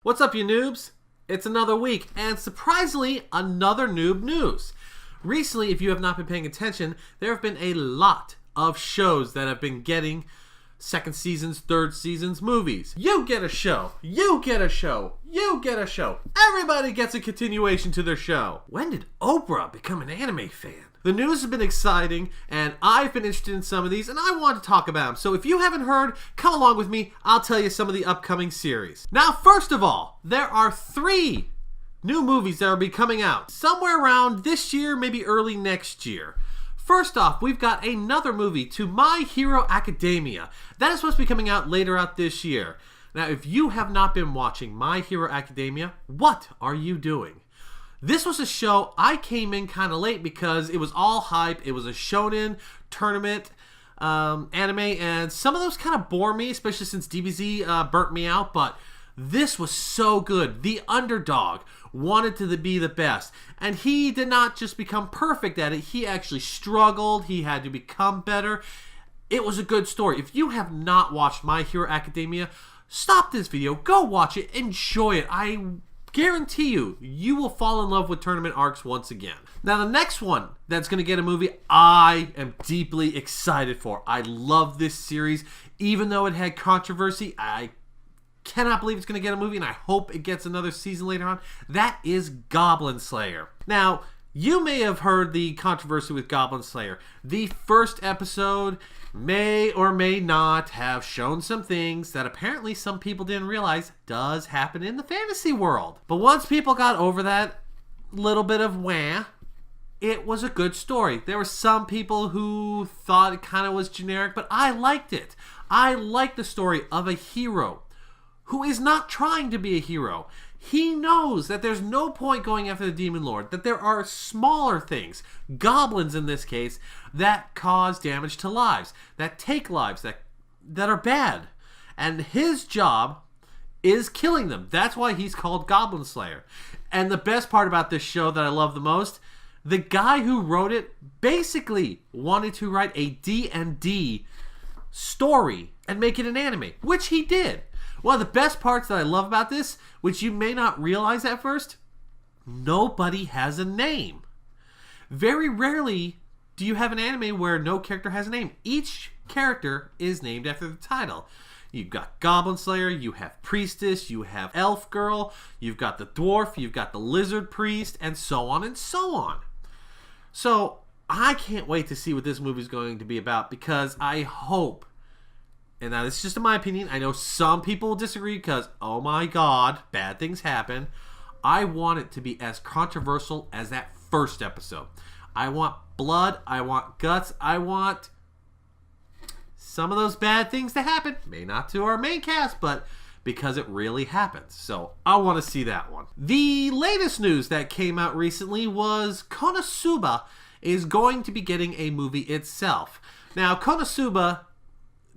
What's up, you noobs? It's another week, and surprisingly, another noob news. Recently, if you have not been paying attention, there have been a lot of shows that have been getting second seasons, third seasons, movies. You get a show. You get a show. You get a show. Everybody gets a continuation to their show. When did Oprah become an anime fan? The news has been exciting, and I've been interested in some of these, and I want to talk about them. So if you haven't heard, come along with me. I'll tell you some of the upcoming series. Now, first of all, there are 3 new movies that will be coming out somewhere around this year, maybe early next year. First off, we've got another movie, to My Hero Academia. That is supposed to be coming out later out this year. Now, if you have not been watching My Hero Academia, what are you doing? This was a show I came in kind of late because it was all hype. It was a shonen tournament anime, and some of those kind of bore me, especially since DBZ burnt me out, but this was so good. The underdog wanted to be the best, and he did not just become perfect at it. He actually struggled. He had to become better. It was a good story. If you have not watched My Hero Academia, stop this video, go watch it, enjoy it. I guarantee you, you will fall in love with tournament arcs once again. Now, the next one that's going to get a movie, I am deeply excited for. I love this series. Even though it had controversy, I cannot believe it's going to get a movie, and I hope it gets another season later on. That is Goblin Slayer. Now, you may have heard the controversy with Goblin Slayer. The first episode may or may not have shown some things that apparently some people didn't realize does happen in the fantasy world. But once people got over that little bit of wah, it was a good story. There were some people who thought it kind of was generic, but I liked it. I liked the story of a hero who is not trying to be a hero. He knows that there's no point going after the Demon Lord, that there are smaller things, goblins in this case, that cause damage to lives, that take lives, that are bad. And his job is killing them. That's why he's called Goblin Slayer. And the best part about this show that I love the most, the guy who wrote it basically wanted to write a D&D story and make it an anime, which he did. One of the best parts that I love about this, which you may not realize at first, nobody has a name. Very rarely do you have an anime where no character has a name. Each character is named after the title. You've got Goblin Slayer, you have Priestess, you have Elf Girl, you've got the Dwarf, you've got the Lizard Priest, and so on and so on. So, I can't wait to see what this movie is going to be about, because I hope, and now this is just in my opinion, I know some people will disagree because, oh my god, bad things happen. I want it to be as controversial as that first episode. I want blood, I want guts, I want some of those bad things to happen. May not to our main cast, but because it really happens. So I want to see that one. The latest news that came out recently was Kona Suba is going to be getting a movie itself. Now, Kona Suba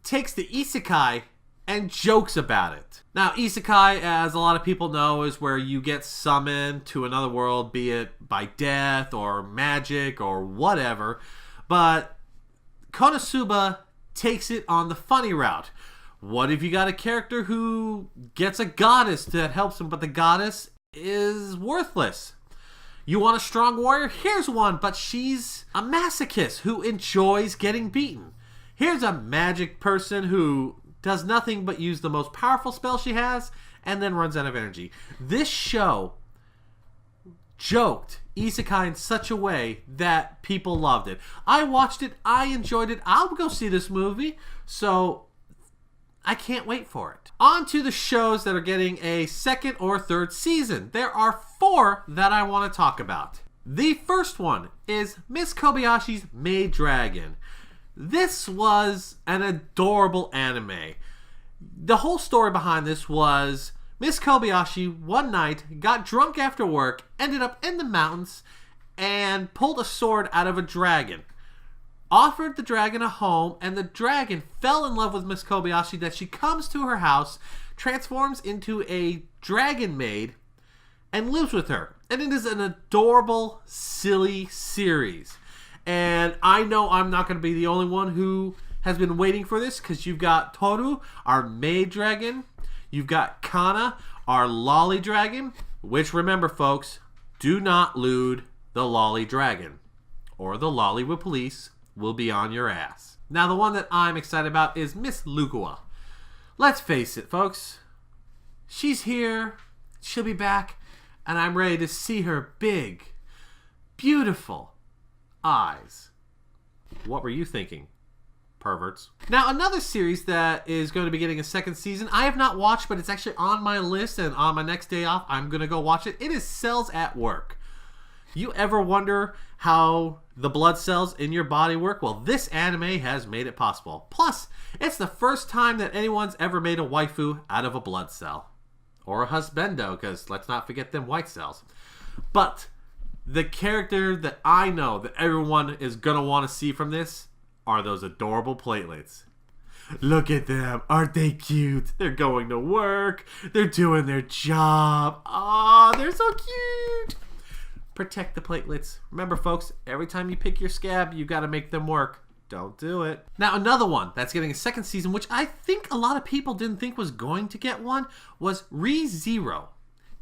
takes the isekai and jokes about it. Now, isekai, as a lot of people know, is where you get summoned to another world, be it by death or magic or whatever. But Konosuba takes it on the funny route. What if you got a character who gets a goddess that helps him, but the goddess is worthless? You want a strong warrior? Here's one, but she's a masochist who enjoys getting beaten. Here's a magic person who does nothing but use the most powerful spell she has and then runs out of energy. This show joked isekai in such a way that people loved it. I watched it. I enjoyed it. I'll go see this movie. So I can't wait for it. On to the shows that are getting a second or third season. There are 4 that I want to talk about. The first one is Miss Kobayashi's Maid Dragon. This was an adorable anime. The whole story behind this was Miss Kobayashi one night got drunk after work, ended up in the mountains, and pulled a sword out of a dragon. Offered the dragon a home, and the dragon fell in love with Miss Kobayashi that she comes to her house, transforms into a dragon maid, and lives with her. And it is an adorable, silly series. And I know I'm not going to be the only one who has been waiting for this, because you've got Toru, our maid dragon. You've got Kona, our lolly dragon, which remember folks, do not lewd the lolly dragon, or the Lollywood police will be on your ass. Now the one that I'm excited about is Miss Lugua. Let's face it folks, she's here, she'll be back, and I'm ready to see her big, beautiful eyes. What were you thinking, perverts? Now another series that is going to be getting a second season, I have not watched, but it's actually on my list, and on my next day off, I'm going to go watch it. It is Cells at Work. You ever wonder how the blood cells in your body work? Well, this anime has made it possible. Plus, it's the first time that anyone's ever made a waifu out of a blood cell. Or a husbando, because let's not forget them white cells. But the character that I know that everyone is going to want to see from this are those adorable platelets. Look at them. Aren't they cute? They're going to work. They're doing their job. Aw, they're so cute. Protect the platelets. Remember, folks, every time you pick your scab, you got to make them work. Don't do it. Now, another one that's getting a second season, which I think a lot of people didn't think was going to get one, was ReZero.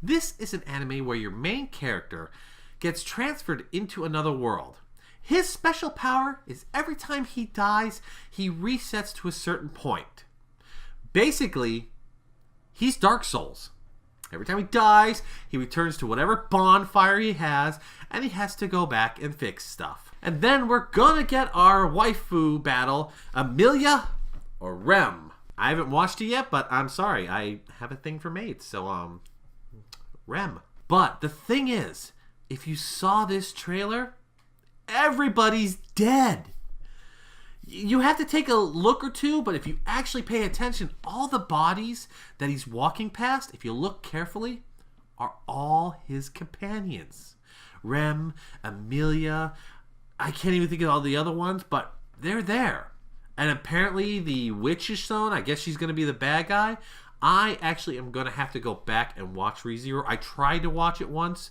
This is an anime where your main character gets transferred into another world. His special power is every time he dies, he resets to a certain point. Basically, he's Dark Souls. Every time he dies, he returns to whatever bonfire he has, and he has to go back and fix stuff. And then we're gonna get our waifu battle, Amelia or Rem. I haven't watched it yet, but I'm sorry, I have a thing for maids, so Rem. But the thing is, if you saw this trailer, everybody's dead. You have to take a look or two, but if you actually pay attention, all the bodies that he's walking past, if you look carefully, are all his companions. Rem, Amelia, I can't even think of all the other ones, but they're there. And apparently the witch zone, I guess she's going to be the bad guy. I actually am going to have to go back and watch ReZero. I tried to watch it once,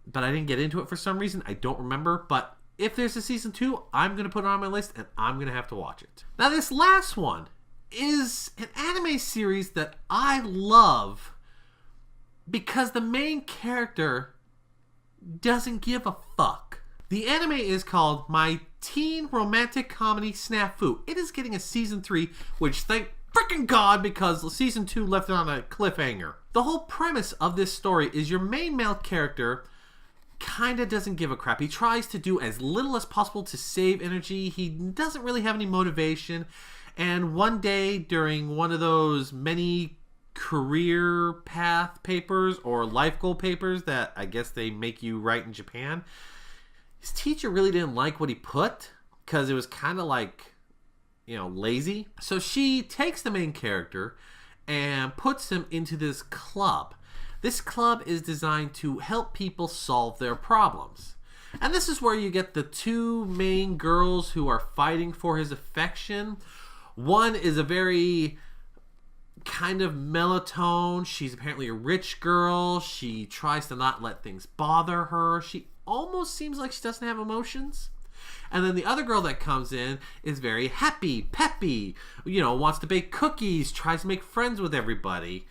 but I didn't get into it for some reason. I don't remember, but if there's a season 2, I'm going to put it on my list and I'm going to have to watch it. Now this last one is an anime series that I love because the main character doesn't give a fuck. The anime is called My Teen Romantic Comedy Snafu. It is getting a season 3, which thank freaking God, because season 2 left it on a cliffhanger. The whole premise of this story is your main male character kinda doesn't give a crap. He tries to do as little as possible to save energy. He doesn't really have any motivation. And one day during one of those many career path papers or life goal papers that I guess they make you write in Japan, his teacher really didn't like what he put because it was kind of like, you know, lazy. So she takes the main character and puts him into this club. This club is designed to help people solve their problems. And this is where you get the two main girls who are fighting for his affection. One is a very kind of mellow-tone. She's apparently a rich girl. She tries to not let things bother her. She almost seems like she doesn't have emotions. And then the other girl that comes in is very happy, peppy, you know, wants to bake cookies, tries to make friends with everybody.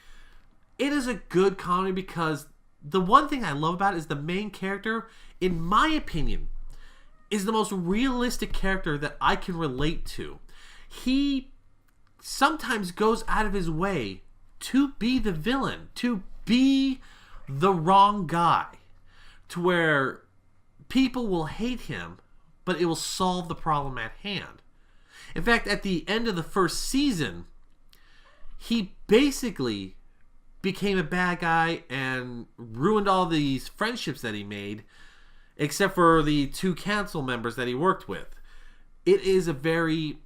It is a good comedy because the one thing I love about it is the main character, in my opinion, is the most realistic character that I can relate to. He sometimes goes out of his way to be the villain, to be the wrong guy, to where people will hate him, but it will solve the problem at hand. In fact, at the end of the first season, he basically became a bad guy and ruined all these friendships that he made, except for the two council members that he worked with. It is a very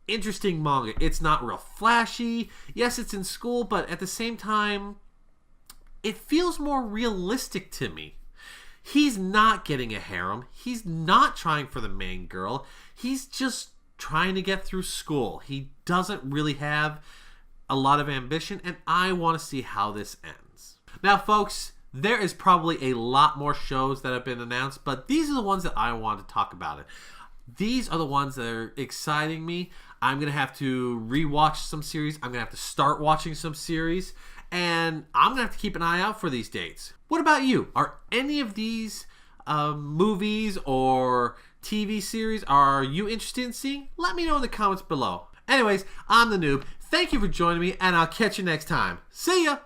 interesting manga. It's not real flashy. Yes, it's in school, but at the same time, it feels more realistic to me. He's not getting a harem. He's not trying for the main girl. He's just trying to get through school. He doesn't really have a lot of ambition, and I want to see how this ends. Now, folks, there is probably a lot more shows that have been announced, but these are the ones that I want to talk about. These are the ones that are exciting me. I'm going to have to rewatch some series. I'm going to have to start watching some series. and I'm gonna have to keep an eye out for these dates. What about you? Are any of these movies or TV series are you interested in seeing? Let me know in the comments below. Anyways, I'm the Noob. Thank you for joining me, and I'll catch you next time. See ya!